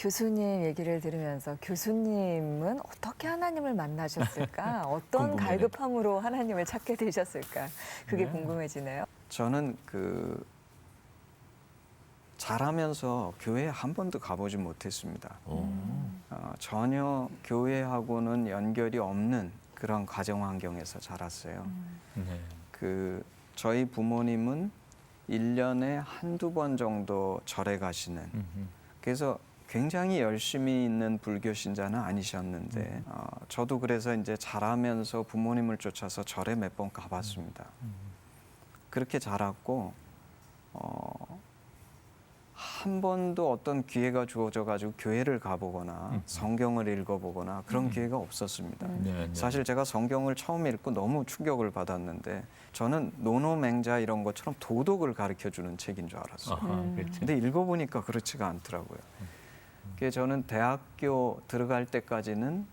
교수님 얘기를 들으면서 교수님은 어떻게 하나님을 만나셨을까? 어떤 궁금하네. 갈급함으로 하나님을 찾게 되셨을까? 그게 네. 궁금해지네요. 저는 자라면서 교회 한 번도 가보지 못했습니다. 전혀 교회하고는 연결이 없는 그런 가정 환경에서 자랐어요. 네. 저희 부모님은 1년에 한두 번 정도 절에 가시는, 그래서 굉장히 열심히 있는 불교 신자는 아니셨는데, 저도 그래서 이제 자라면서 부모님을 쫓아서 절에 몇 번 가봤습니다. 그렇게 자랐고, 한 번도 어떤 기회가 주어져 가지고 교회를 가보거나 성경을 읽어보거나 그런 기회가 없었습니다. 네, 네. 사실 제가 성경을 처음 읽고 너무 충격을 받았는데, 저는 노노맹자 이런 것처럼 도덕을 가르쳐주는 책인 줄 알았어요. 그렇죠. 근데 읽어보니까 그렇지가 않더라고요. 그래서 저는 대학교 들어갈 때까지는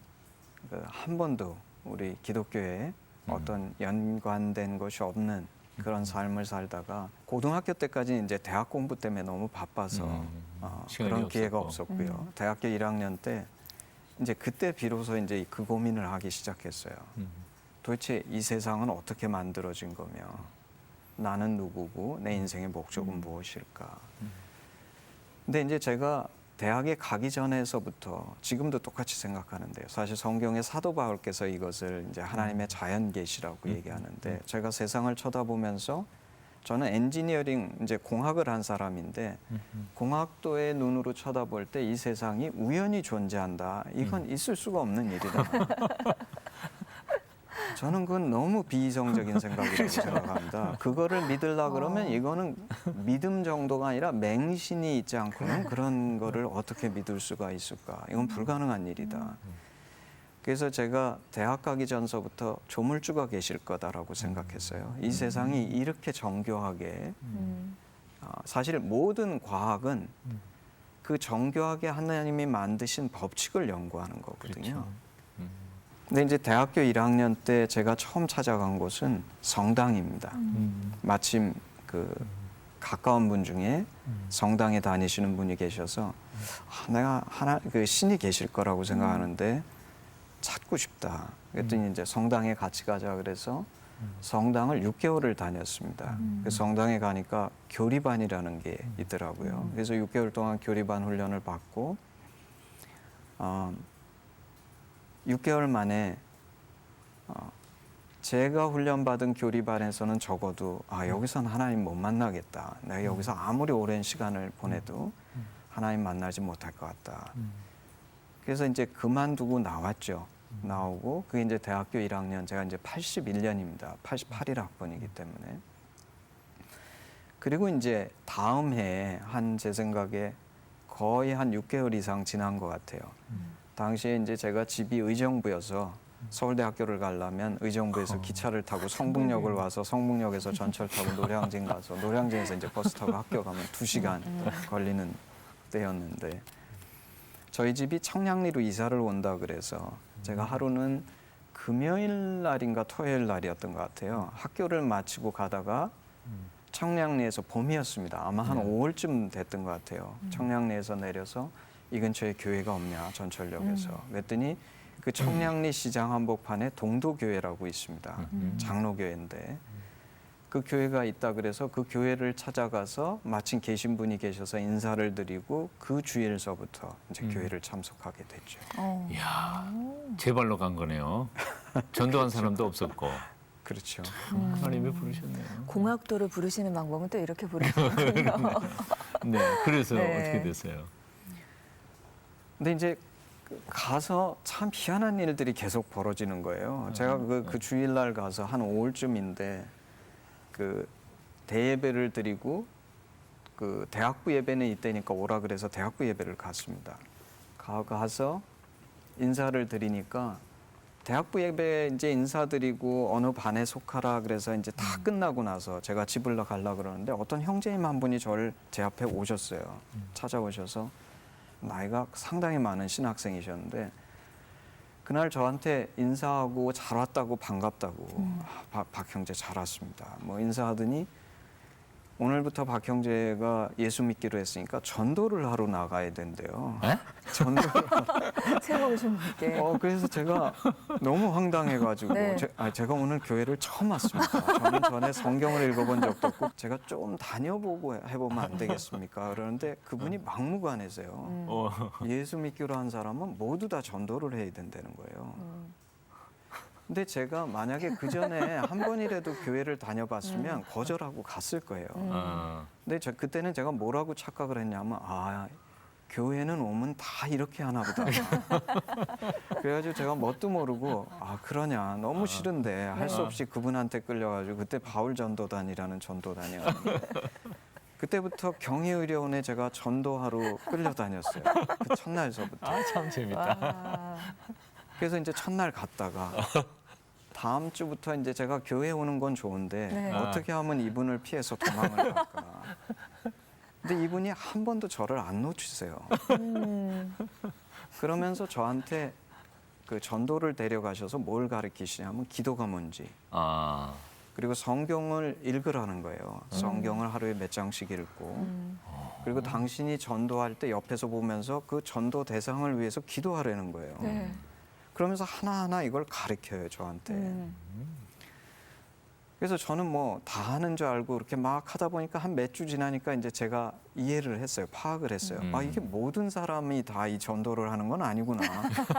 한 번도 우리 기독교에 어떤 연관된 것이 없는 그런 삶을 살다가, 고등학교 때까지는 이제 대학 공부 때문에 너무 바빠서 시간이 그런 기회가 없었고. 없었고요. 대학교 1학년 때 이제 그때 비로소 이제 그 고민을 하기 시작했어요. 도대체 이 세상은 어떻게 만들어진 거며, 나는 누구고 내 인생의 목적은 무엇일까? 근데 이제 제가 대학에 가기 전에서부터 지금도 똑같이 생각하는데요. 사실 성경의 사도 바울께서 이것을 이제 하나님의 자연 계시라고 얘기하는데, 제가 세상을 쳐다보면서 저는 엔지니어링 이제 공학을 한 사람인데, 공학도의 눈으로 쳐다볼 때 이 세상이 우연히 존재한다. 이건 있을 수가 없는 일이다. 저는 그건 너무 비이성적인 생각이라고 생각합니다. 그거를 믿으려 그러면 이거는 믿음 정도가 아니라 맹신이 있지 않고는 그런 거를 어떻게 믿을 수가 있을까? 이건 불가능한 일이다. 그래서 제가 대학 가기 전서부터 조물주가 계실 거다라고 생각했어요. 이 세상이 이렇게 정교하게, 사실 모든 과학은 그 정교하게 하나님이 만드신 법칙을 연구하는 거거든요. 그렇죠. 근데 이제 대학교 1학년 때 제가 처음 찾아간 곳은 성당입니다. 마침 가까운 분 중에 성당에 다니시는 분이 계셔서 내가 신이 계실 거라고 생각하는데 찾고 싶다. 그랬더니 이제 성당에 같이 가자 그래서 성당을 6개월을 다녔습니다. 그 성당에 가니까 교리반이라는 게 있더라고요. 그래서 6개월 동안 교리반 훈련을 받고 6개월 만에 제가 훈련받은 교리반에서는 적어도 여기서는 하나님 못 만나겠다. 내가 여기서 아무리 오랜 시간을 보내도 하나님 만나지 못할 것 같다. 그래서 이제 그만두고 나왔죠. 나오고 그게 이제 대학교 1학년, 제가 이제 81년입니다. 88일 학번이기 때문에. 그리고 이제 다음 해에 제 생각에 거의 한 6개월 이상 지난 것 같아요. 당시에 이제 제가 집이 의정부여서 서울대학교를 가려면 의정부에서 기차를 타고 성북역을 와서 성북역에서 전철 타고 노량진 가서 노량진에서 이제 버스 타고 학교 가면 2시간 걸리는 때였는데, 저희 집이 청량리로 이사를 온다 그래서 제가 하루는 금요일 날인가 토요일 날이었던 것 같아요. 학교를 마치고 가다가 청량리에서 봄이었습니다. 아마 한 5월쯤 됐던 것 같아요. 청량리에서 내려서 이 근처에 교회가 없냐, 전철역에서. 그랬더니 그 청량리 시장 한복판에 동도교회라고 있습니다. 장로교회인데 그 교회가 있다 그래서 그 교회를 찾아가서 마침 계신 분이 계셔서 인사를 드리고 그 주일서부터 이제 교회를 참석하게 됐죠. 이야, 제 발로 간 거네요. 전도한 사람도 없었고. 그렇죠. 하나님이 부르셨네요. 공학도를 부르시는 방법은 또 이렇게 부르시는군요. 네, 그래서 네. 어떻게 됐어요? 근데 이제 가서 참 희한한 일들이 계속 벌어지는 거예요. 제가 그 주일날 가서 한 5월쯤인데 그 대예배를 드리고 그 대학부 예배는 이때니까 오라 그래서 대학부 예배를 갔습니다. 가서 인사를 드리니까 대학부 예배 이제 인사드리고 어느 반에 속하라 그래서 이제 다 끝나고 나서 제가 집을 가려고 그러는데 어떤 형제님 한 분이 제 앞에 오셨어요. 찾아오셔서 나이가 상당히 많은 신학생이셨는데 그날 저한테 인사하고 잘 왔다고 반갑다고 박 형제 잘 왔습니다. 뭐 인사하더니 오늘부터 박 형제가 예수 믿기로 했으니까 전도를 하러 나가야 된대요. 에? 전도를. 새로 오신 분께. 그래서 제가 너무 황당해가지고 네. 제가 오늘 교회를 처음 왔습니다. 저는 전에 성경을 읽어본 적도 없고 제가 좀 다녀보고 해보면 안 되겠습니까? 그러는데 그분이 막무가내세요. 어. 예수 믿기로 한 사람은 모두 다 전도를 해야 된다는 거예요. 근데 제가 만약에 그 전에 한 번이라도 교회를 다녀봤으면 거절하고 갔을 거예요. 어. 근데 그때는 제가 뭐라고 착각을 했냐면 교회는 오면 다 이렇게 하나 보다. 그래가지고 제가 뭣도 모르고 그러냐 너무 싫은데 할 수 없이 그분한테 끌려가지고 그때 바울 전도단이라는 전도단이었는데 그때부터 경희의료원에 제가 전도하러 끌려다녔어요. 그 첫날서부터. 참 재밌다. 와. 그래서 이제 첫날 갔다가 다음 주부터 이제 제가 교회 오는 건 좋은데 네. 어떻게 하면 이분을 피해서 도망을 갈까. 근데 이분이 한 번도 저를 안 놓치세요. 그러면서 저한테 그 전도를 데려가셔서 뭘 가르치시냐면 기도가 뭔지 아. 그리고 성경을 읽으라는 거예요. 성경을 하루에 몇 장씩 읽고 그리고 당신이 전도할 때 옆에서 보면서 그 전도 대상을 위해서 기도하라는 거예요. 네. 그러면서 하나하나 이걸 가르쳐요, 저한테. 그래서 저는 뭐 다 하는 줄 알고 이렇게 막 하다 보니까 한 몇 주 지나니까 이제 제가 이해를 했어요. 파악을 했어요. 이게 모든 사람이 다 이 전도를 하는 건 아니구나.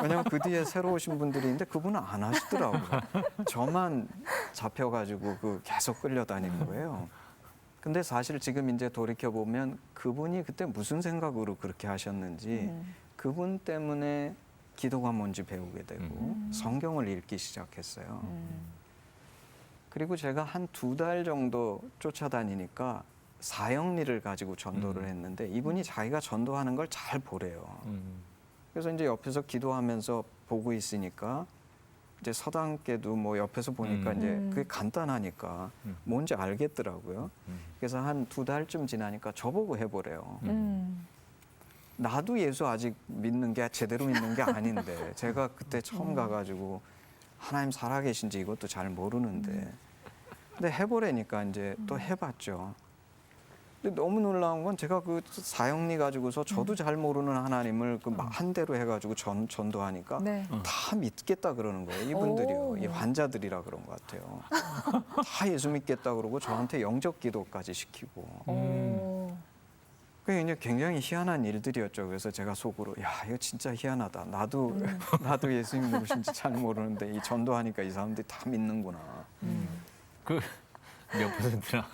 왜냐면 그 뒤에 새로 오신 분들이 있는데 그분은 안 하시더라고요. 저만 잡혀가지고 계속 끌려다니는 거예요. 근데 사실 지금 이제 돌이켜보면 그분이 그때 무슨 생각으로 그렇게 하셨는지 그분 때문에 기도가 뭔지 배우게 되고 성경을 읽기 시작했어요. 그리고 제가 한 2달 정도 쫓아다니니까 사형리를 가지고 전도를 했는데 이분이 자기가 전도하는 걸 잘 보래요. 그래서 이제 옆에서 기도하면서 보고 있으니까 이제 서당께도 뭐 옆에서 보니까 이제 그게 간단하니까 뭔지 알겠더라고요. 그래서 한 2달쯤 지나니까 저보고 해보래요. 나도 예수 아직 믿는 게 제대로 믿는 게 아닌데 제가 그때 처음 가가지고 하나님 살아계신지 이것도 잘 모르는데 근데 해보라니까 이제 또 해봤죠. 근데 너무 놀라운 건 제가 그 사형리 가지고서 저도 잘 모르는 하나님을 그 한 대로 해가지고 전도하니까 네. 다 믿겠다 그러는 거예요. 이분들이요. 오. 이 환자들이라 그런 것 같아요. 다 예수 믿겠다 그러고 저한테 영적 기도까지 시키고. 오. 그게 이제 굉장히 희한한 일들이었죠. 그래서 제가 속으로 이거 진짜 희한하다. 나도 예수님 누구신지 잘 모르는데 이 전도하니까 이 사람들이 다 믿는구나. 그 몇 퍼센트나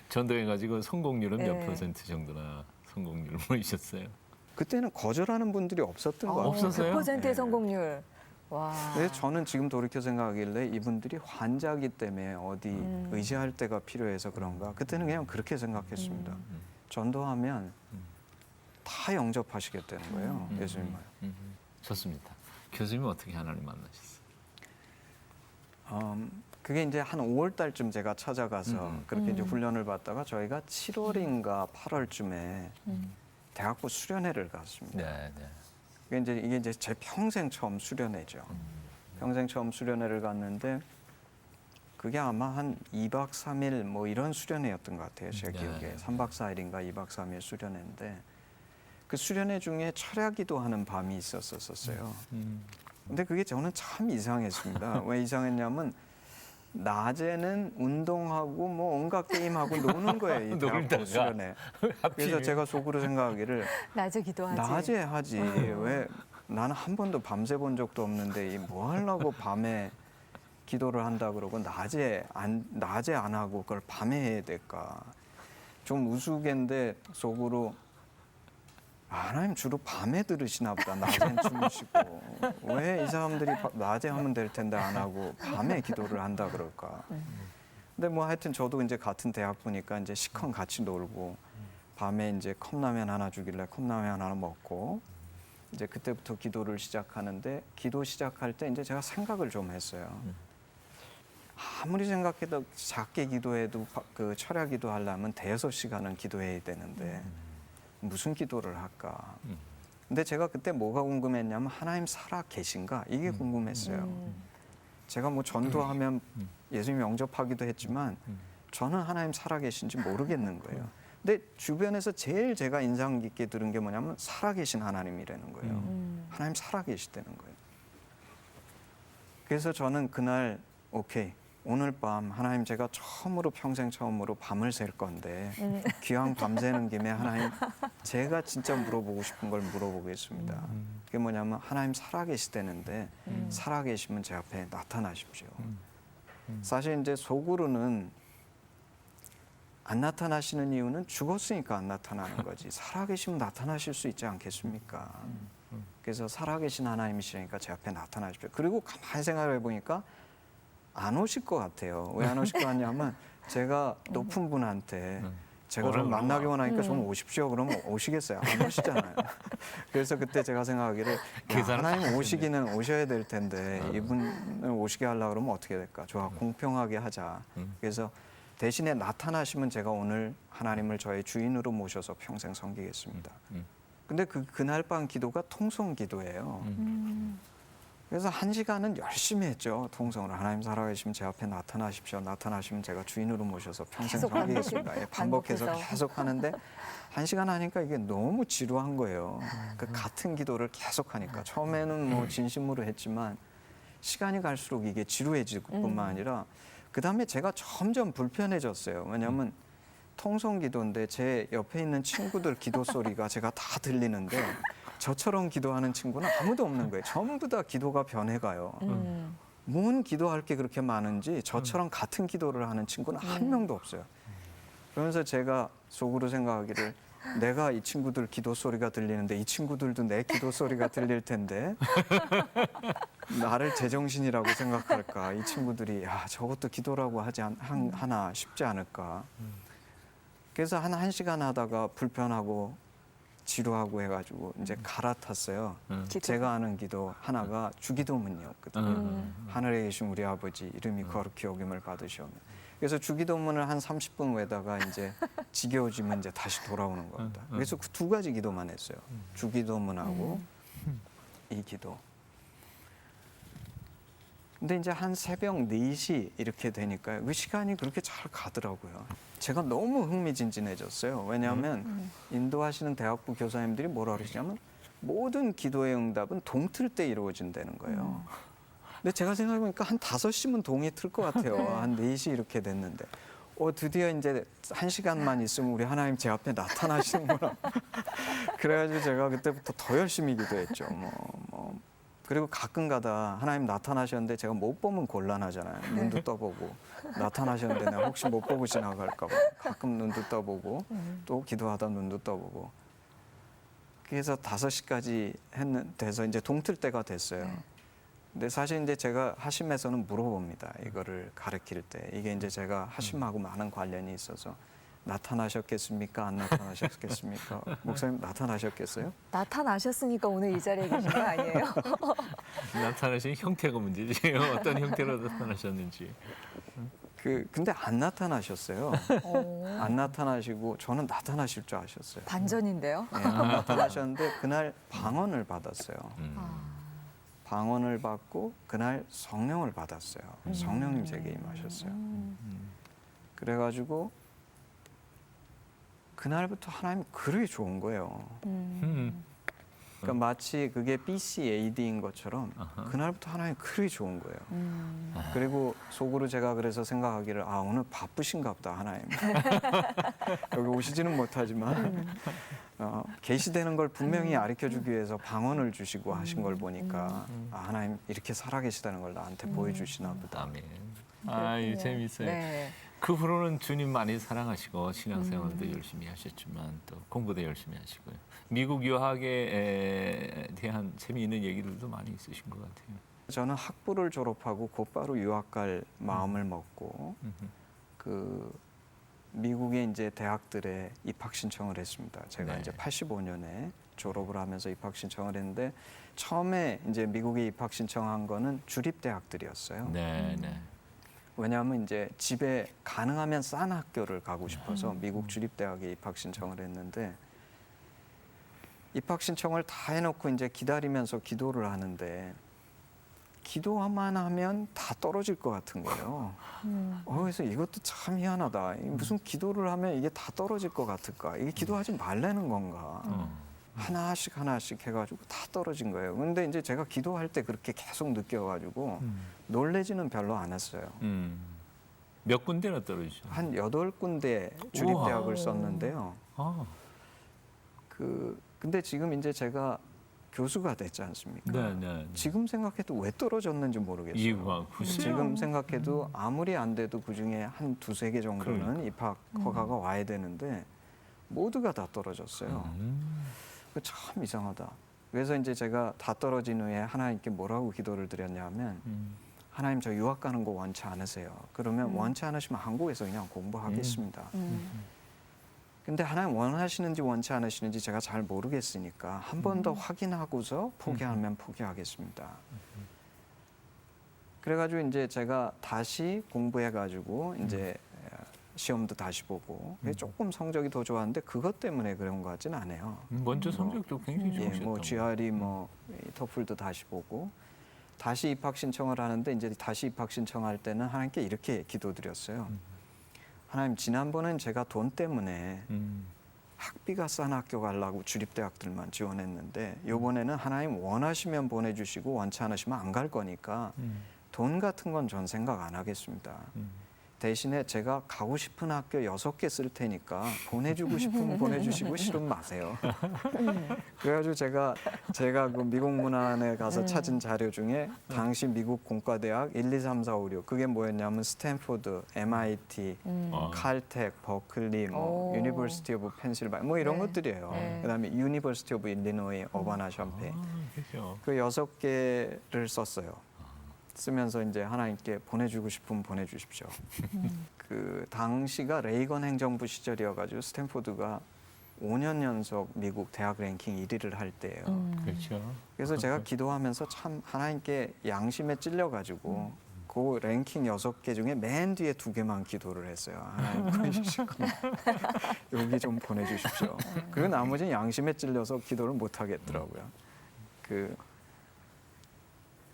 전도해가지고 성공률은 몇 네. 퍼센트 정도나 성공률을 보이셨어요? 그때는 거절하는 분들이 없었던 것 같아요. 없었어요? 100%의 네. 성공률. 와. 근데 저는 지금 돌이켜 생각하길래 이분들이 환자기 때문에 어디 의지할 때가 필요해서 그런가. 그때는 그냥 그렇게 생각했습니다. 전도하면 다 영접하시겠다는 거예요. 예수님을. 좋습니다. 교수님은 어떻게 하나님 만나셨어요? 그게 이제 한 5월 달쯤 제가 찾아가서 그렇게 이제 훈련을 받다가 저희가 7월인가 8월쯤에 대학부 수련회를 갔습니다. 네. 이게 이제 제 평생 처음 수련회죠. 평생 처음 수련회를 갔는데 그게 아마 한 2박 3일 뭐 이런 수련회였던 것 같아요. 제 네. 기억에 3박 4일인가 2박 3일 수련회인데 그 수련회 중에 철야기도 하는 밤이 있었어요. 근데 그게 저는 참 이상했습니다. 왜 이상했냐면 낮에는 운동하고 뭐 온갖 게임하고 노는 거예요. 이 대학부 놀다가. 수련회. 그래서 제가 속으로 생각하기를 낮에 기도하지. 낮에 하지. 왜 나는 한 번도 밤새 본 적도 없는데 뭐 하려고 밤에 기도를 한다 그러고 낮에 안 하고 그걸 밤에 해야 될까? 좀 우스갯인데 속으로 하나님 주로 밤에 들으시나 보다. 낮엔 주무시고 왜 이 사람들이 낮에 하면 될 텐데 안 하고 밤에 기도를 한다 그럴까? 근데 뭐 하여튼 저도 이제 같은 대학부니까 이제 시컨 같이 놀고 밤에 이제 컵라면 하나 주길래 컵라면 하나 먹고 이제 그때부터 기도를 시작하는데 기도 시작할 때 이제 제가 생각을 좀 했어요. 아무리 생각해도 작게 기도해도 그 철야 기도하려면 5-6시간은 기도해야 되는데 무슨 기도를 할까? 근데 제가 그때 뭐가 궁금했냐면 하나님 살아 계신가? 이게 궁금했어요. 제가 뭐 전도하면 예수님 영접하기도 했지만 저는 하나님 살아계신지 모르겠는 거예요. 근데 주변에서 제일 제가 인상 깊게 들은 게 뭐냐면 살아계신 하나님이라는 거예요. 하나님 살아계시다는 거예요. 그래서 저는 그날 오케이, 오늘 밤 하나님 제가 평생 처음으로 밤을 샐 건데 기왕 밤새는 김에 하나님 제가 진짜 물어보고 싶은 걸 물어보겠습니다. 그게 뭐냐면 하나님 살아계시다는데 살아계시면 제 앞에 나타나십시오. 사실 이제 속으로는 안 나타나시는 이유는 죽었으니까 안 나타나는 거지. 살아계시면 나타나실 수 있지 않겠습니까? 그래서 살아계신 하나님이시니까 제 앞에 나타나십시오. 그리고 가만히 생각해 보니까 안 오실 것 같아요. 왜 안 오실 것 같냐면 제가 높은 분한테 제가 좀 만나기 원하니까 좀 오십시오. 그러면 오시겠어요? 안 오시잖아요. 그래서 그때 제가 생각하기를 하나님 오시기는 오셔야 될 텐데 이분을 오시게 하려고 그러면 어떻게 될까? 좋아, 공평하게 하자. 그래서 대신에 나타나시면 제가 오늘 하나님을 저의 주인으로 모셔서 평생 섬기겠습니다. 근데 그날 밤 기도가 통성 기도예요. 그래서 1시간은 열심히 했죠. 통성으로 하나님 살아계시면 제 앞에 나타나십시오. 나타나시면 제가 주인으로 모셔서 평생 계속 섬기겠습니다. 예, 반복해서 반복해서. 계속 하는데 1시간 하니까 이게 너무 지루한 거예요. 그 같은 기도를 계속 하니까 처음에는 뭐 진심으로 했지만 시간이 갈수록 이게 지루해지고 뿐만 아니라 그 다음에 제가 점점 불편해졌어요. 왜냐하면 통성 기도인데 제 옆에 있는 친구들 기도 소리가 제가 다 들리는데 저처럼 기도하는 친구는 아무도 없는 거예요. 전부 다 기도가 변해가요. 뭔 기도할 게 그렇게 많은지 저처럼 같은 기도를 하는 친구는 한 명도 없어요. 그러면서 제가 속으로 생각하기를 내가 이 친구들 기도 소리가 들리는데 이 친구들도 내 기도 소리가 들릴 텐데 나를 제정신이라고 생각할까? 이 친구들이 야 저것도 기도라고 하나 싶지 않을까? 그래서 한 1시간 하다가 불편하고 지루하고 해가지고 이제 갈아탔어요. 제가 하는 기도 하나가 주기도문이었거든요. 하늘에 계신 우리 아버지 이름이 거룩히 여김을 받으시오며. 그래서 주기도문을 한 30분 외다가 이제 지겨워지면 이제 다시 돌아오는 겁니다. 그래서 그 2가지 기도만 했어요. 주기도문하고 이 기도. 근데 이제 한 새벽 4시 이렇게 되니까요. 그 시간이 그렇게 잘 가더라고요. 제가 너무 흥미진진해졌어요. 왜냐하면 인도하시는 대학부 교사님들이 뭐라 그러시냐면 모든 기도의 응답은 동틀 때 이루어진다는 거예요. 근데 제가 생각해보니까 한 5시면 동이 틀 것 같아요. 한 4시 이렇게 됐는데. 드디어 이제 1시간만 있으면 우리 하나님 제 앞에 나타나시는구나. 그래가지고 제가 그때부터 더 열심히 기도했죠. 그리고 가끔 가다 하나님 나타나셨는데 제가 못 보면 곤란하잖아요. 눈도 떠보고 나타나셨는데 내가 혹시 못 보고 지나갈까 봐 가끔 눈도 떠보고 또 기도하다 눈도 떠보고 그래서 5시까지 돼서 이제 동틀 때가 됐어요. 근데 사실 이제 제가 하심에서는 물어봅니다. 이거를 가르칠 때 이게 이제 제가 하심하고 많은 관련이 있어서 나타나셨겠습니까? 안 나타나셨겠습니까? 목사님 나타나셨겠어요? 나타나셨으니까 오늘 이 자리에 계신 거 아니에요? 나타나신 형태가 문제지. 어떤 형태로 나타나셨는지. 근데 안 나타나셨어요. 안 나타나시고 저는 나타나실 줄 아셨어요. 반전인데요. 네, 안 나타나셨는데 그날 방언을 받았어요. 방언을 받고 그날 성령을 받았어요. 성령님 제게 임하셨어요. 그래가지고 그날부터 하나님 그렇게 좋은 거예요. 그러니까 마치 그게 BCAD인 것처럼 그날부터 하나님 그렇게 좋은 거예요. 그리고 속으로 제가 그래서 생각하기를 오늘 바쁘신가 보다 하나님. 여기 오시지는 못하지만 계시되는 걸 분명히 가르쳐주기 위해서 방언을 주시고 하신 걸 보니까 하나님 이렇게 살아계시다는 걸 나한테 보여주시나 보다. 아멘. 그렇군요. 재밌어요. 네. 그 후로는 주님 많이 사랑하시고 신앙생활도 열심히 하셨지만 또 공부도 열심히 하시고요. 미국 유학에 대한 재미있는 얘기들도 많이 있으신 것 같아요. 저는 학부를 졸업하고 곧바로 유학 갈 마음을 먹고 미국의 이제 대학들에 입학 신청을 했습니다. 제가 네. 이제 85년에 졸업을 하면서 입학 신청을 했는데 처음에 이제 미국에 입학 신청한 거는 주립 대학들이었어요. 네. 왜냐하면 이제 집에 가능하면 싼 학교를 가고 싶어서 미국 주립대학에 입학 신청을 했는데 입학 신청을 다 해놓고 이제 기다리면서 기도를 하는데 기도만 하면 다 떨어질 것 같은 거예요. 그래서 이것도 참 희한하다. 무슨 기도를 하면 이게 다 떨어질 것 같을까? 이게 기도하지 말라는 건가? 하나씩 하나씩 해가지고 다 떨어진 거예요. 근데 이제 제가 기도할 때 그렇게 계속 느껴가지고 놀래지는 별로 않았어요. 몇 군데나 떨어지죠? 한 8군데 주립대학을 우와. 썼는데요. 아, 근데 지금 이제 제가 교수가 됐지 않습니까? 네, 네. 지금 생각해도 왜 떨어졌는지 모르겠어요. 이유가 글쎄요. 지금 생각해도 아무리 안 돼도 그중에 한 2-3개 정도는 입학 허가가 와야 되는데 모두가 다 떨어졌어요. 그 참 이상하다. 그래서 이제 제가 다 떨어진 후에 하나님께 뭐라고 기도를 드렸냐면 하나님 저 유학 가는 거 원치 않으세요. 그러면 원치 않으시면 한국에서 그냥 공부하겠습니다. 근데 하나님 원하시는지 원치 않으시는지 제가 잘 모르겠으니까 한 번 더 확인하고서 포기하면 포기하겠습니다. 그래가지고 이제 제가 다시 공부해가지고 이제 시험도 다시 보고 조금 성적이 더 좋았는데 그것 때문에 그런 것 같지는 않아요. 먼저 성적도 굉장히 예, 좋으셨던 뭐 거. GRE 뭐 토플도 다시 보고 다시 입학 신청을 하는데 이제 다시 입학 신청할 때는 하나님께 이렇게 기도드렸어요. 하나님 지난번엔 제가 돈 때문에 학비가 싼 학교 가려고 주립대학들만 지원했는데 이번에는 하나님 원하시면 보내주시고 원치 않으시면 안 갈 거니까 돈 같은 건 전 생각 안 하겠습니다. 대신에 제가 가고 싶은 학교 6개 쓸 테니까 보내주고 싶으면 보내주시고 싫으면 마세요. 그래가지고 제가 그 미국 문화원에 가서 찾은 자료 중에 당시 미국 공과대학 1, 2, 3, 4, 5, 6 그게 뭐였냐면 스탠포드, MIT, 칼텍, 버클리, 뭐 오. 유니버시티 오브 펜실바니아 뭐 이런 네. 것들이에요. 네. 그다음에 유니버시티 오브 일리노이 어바나 샴페인 그렇죠. 그 6개를 썼어요. 쓰면서 이제 하나님께 보내주고 싶으면 보내주십시오. 그 당시가 레이건 행정부 시절이어가지고 스탠포드가 5년 연속 미국 대학 랭킹 1위를 할 때예요. 그렇죠. 그래서 제가 기도하면서 참 하나님께 양심에 찔려가지고 그 랭킹 6개 중에 맨 뒤에 2개만 기도를 했어요. 하나님 보내주실 거면 여기 좀 보내주십시오. 그리고 나머지는 양심에 찔려서 기도를 못 하겠더라고요.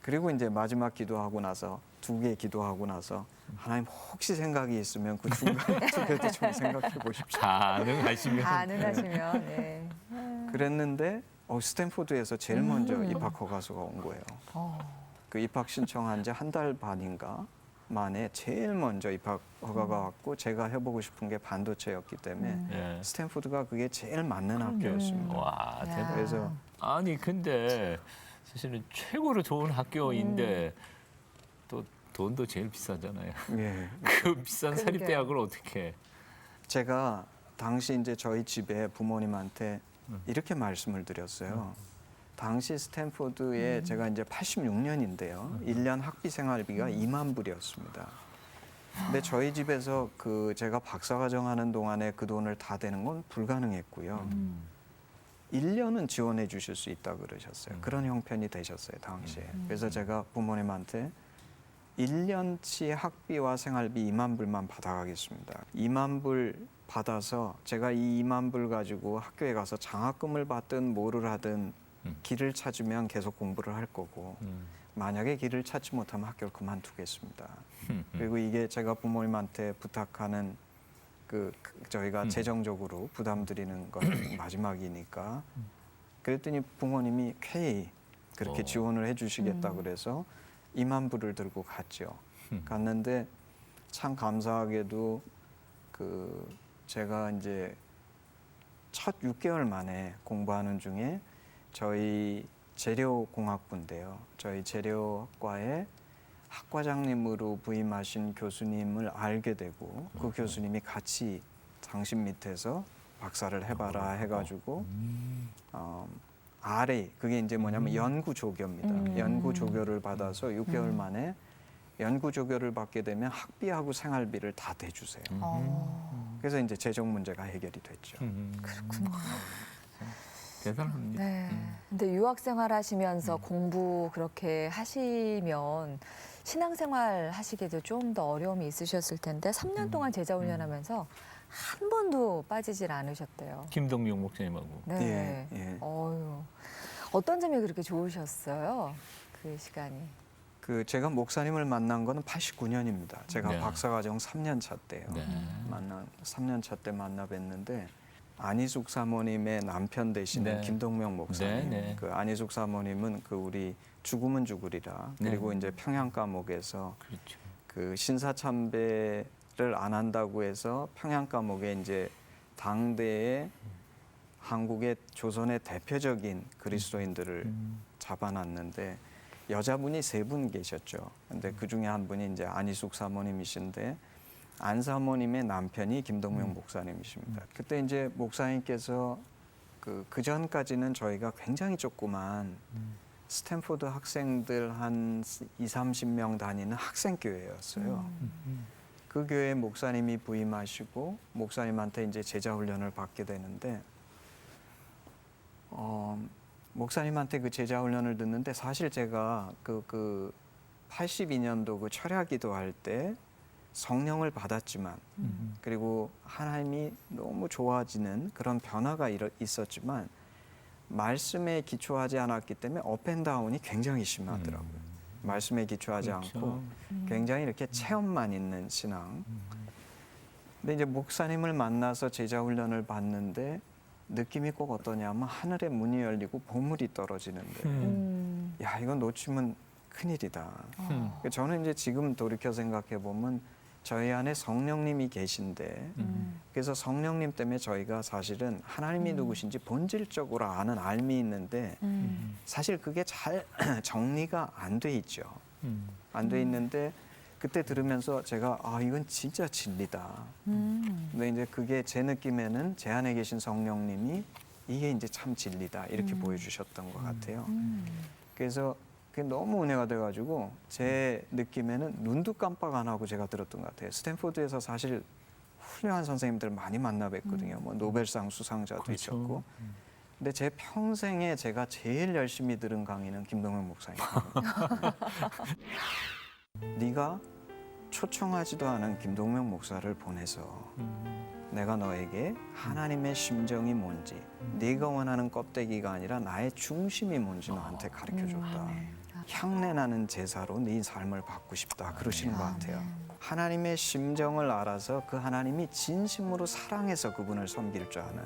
그리고 이제 마지막 기도하고 나서 2개 기도하고 나서 하나님 혹시 생각이 있으면 그 중간에 2개도 좀 생각해 보십시오. 가능하시면 가능하시면. 네. 그랬는데 스탠포드에서 제일 먼저 입학 허가서가 온 거예요. 그 입학 신청한 지 한 달 반인가 만에 제일 먼저 입학 허가가 왔고 제가 해보고 싶은 게 반도체였기 때문에 예. 스탠포드가 그게 제일 맞는 학교였습니다. 와, 대박. 야. 그래서 아니 근데 사실은 최고로 좋은 학교인데 또 돈도 제일 비싸잖아요. 예, 그 비싼 그러게요. 사립대학을 어떻게? 제가 당시 이제 저희 집에 부모님한테 이렇게 말씀을 드렸어요. 당시 스탠포드에 제가 이제 86년인데요. 1년 학비 생활비가 2만 불이었습니다. 근데 저희 집에서 그 제가 박사과정 하는 동안에 그 돈을 다 대는 건 불가능했고요. 1년은 지원해 주실 수 있다 그러셨어요. 그런 형편이 되셨어요, 당시에. 그래서 제가 부모님한테 1년치 학비와 생활비 2만 불만 받아가겠습니다. 2만 불 받아서 제가 이 2만 불 가지고 학교에 가서 장학금을 받든 뭐를 하든 길을 찾으면 계속 공부를 할 거고 만약에 길을 찾지 못하면 학교를 그만두겠습니다. 그리고 이게 제가 부모님한테 부탁하는 저희가 재정적으로 부담드리는 건 마지막이니까 그랬더니 부모님이 쾌히 그렇게 지원을 해주시겠다 그래서 2만 불을 들고 갔죠. 갔는데 참 감사하게도 제가 이제 첫 6개월 만에 공부하는 중에 저희 재료공학부인데요. 저희 재료과에 학과장님으로 부임하신 교수님을 알게 되고 그 교수님이 같이 당신 밑에서 박사를 해봐라 해가지고 RA 그게 이제 뭐냐면 연구 조교입니다. 연구 조교를 받아서 6개월 만에 연구 조교를 받게 되면 학비하고 생활비를 다 대주세요. 그래서 이제 재정 문제가 해결이 됐죠. 그렇구나. 대단합니다. 네. 근데 유학 생활 하시면서 공부 그렇게 하시면 신앙생활 하시기도 좀 더 어려움이 있으셨을 텐데 3년 동안 제자 훈련하면서 한 번도 빠지질 않으셨대요. 김동용 목사님하고. 네. 예, 예. 어떤 점이 그렇게 좋으셨어요? 그 시간이. 그 제가 목사님을 만난 거는 89년입니다. 제가 네. 박사과정 3년 차 때요. 네. 3년 차 때 만나 뵀는데 안희숙 사모님의 남편 되시는 네. 김동명 목사님. 네, 네. 그 안희숙 사모님은 그 우리 죽으면 죽으리라. 네. 그리고 이제 평양 감옥에서 그렇죠. 그 신사 참배를 안 한다고 해서 평양 감옥에 이제 당대의 한국의 조선의 대표적인 그리스도인들을 잡아놨는데 여자분이 3분 계셨죠. 근데 그 중에 한 분이 이제 안희숙 사모님이신데 안 사모님의 남편이 김동명 목사님이십니다. 그때 이제 목사님께서 그 전까지는 저희가 굉장히 조그만 스탠포드 학생들 한 20-30명 다니는 학생교회였어요. 그 교회 목사님이 부임하시고 목사님한테 이제 제자 훈련을 받게 되는데 목사님한테 그 제자 훈련을 듣는데 사실 제가 그 82년도 그 철야기도 할 때 성령을 받았지만 그리고 하나님이 너무 좋아지는 그런 변화가 있었지만 말씀에 기초하지 않았기 때문에 업앤다운이 굉장히 심하더라고요. 말씀에 기초하지 그렇죠. 않고 굉장히 이렇게 체험만 있는 신앙. 근데 이제 목사님을 만나서 제자 훈련을 받는데 느낌이 꼭 어떠냐면 하늘의 문이 열리고 보물이 떨어지는데 야 이건 놓치면 큰일이다. 저는 이제 지금 돌이켜 생각해 보면 저희 안에 성령님이 계신데 그래서 성령님 때문에 저희가 사실은 하나님이 누구신지 본질적으로 아는 알미 있는데 사실 그게 잘 정리가 안 돼 있죠. 안 돼 있는데 그때 들으면서 제가 아 이건 진짜 진리다. 근데 이제 그게 제 느낌에는 제 안에 계신 성령님이 이게 이제 참 진리다 이렇게 보여주셨던 것 같아요. 그래서 그게 너무 은혜가 돼가지고 제 느낌에는 눈도 깜빡 안 하고 제가 들었던 것 같아요. 스탠포드에서 사실 훌륭한 선생님들 많이 만나 뵀거든요. 뭐 노벨상 수상자도 그렇죠. 있었고. 근데 제 평생에 제가 제일 열심히 들은 강의는 김동명 목사님. 네가 초청하지도 않은 김동명 목사를 보내서 내가 너에게 하나님의 심정이 뭔지 네가 원하는 껍데기가 아니라 나의 중심이 뭔지 너한테 가르쳐줬다. 향내나는 제사로 네 삶을 받고 싶다. 그러시는 것 같아요. 하나님의 심정을 알아서 그 하나님이 진심으로 사랑해서 그분을 섬길 줄 아는